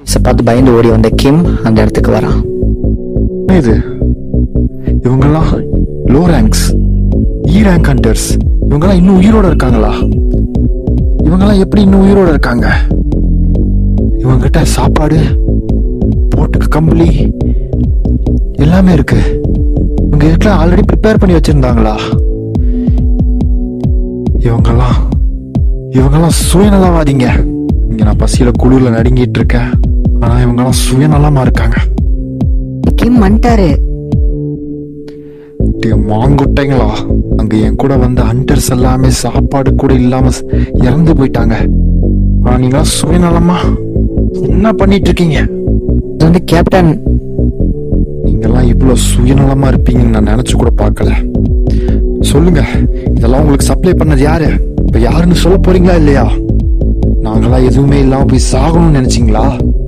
பார்த்து பயந்து ஓடி வந்த கிம் அந்த இடத்துக்கு வரான். இது இவங்கெல்லாம் லோ ரேங்க்ஸ், ரேங்க் ஹண்டர்ஸ். இவங்கெல்லாம் இன்னும் உயிரோட இருக்காங்களா? இவங்கெல்லாம் எப்படி இன்னும் உயிரோட இருக்காங்க? இவங்கிட்ட சாப்பாடு, போட்டுக்கு கம்பளி எல்லாமே இருக்கு. இவங்க வீட்டுல ஆல்ரெடி ப்ரிப்பேர் பண்ணி வச்சிருந்தாங்களா? இவங்கெல்லாம் சுயநலவாதிங்க. இங்க நான் பசியில குளிர்ல நடுங்கிட்டு இருக்கேன், ஆனா இவங்கெல்லாம் சுயநலமா இருக்காங்க. கிம் வந்துட்டாரு. மாங்குட்டைங்களா, அங்க என் கூட வந்த ஹண்டர்ஸ் எல்லாமே சாப்பாடு கூட இல்லாம இறந்து போயிட்டாங்க. ஆனா நீங்களா சுயநலமா என்ன பண்ணிட்டு இருக்கீங்க? வந்து கேப்டன், நீங்கெல்லாம் இவ்வளவு சுயநலமா இருப்பீங்கன்னு நான் நினைச்சு கூட பார்க்கல. சொல்லுங்க, இதெல்லாம் உங்களுக்கு சப்ளை பண்ணது யாரு? இப்ப யாருன்னு சொல்ல போறீங்களா இல்லையா? நாங்களா எதுவுமே இல்லாம போய் சாகணும்னு நினைச்சீங்களா?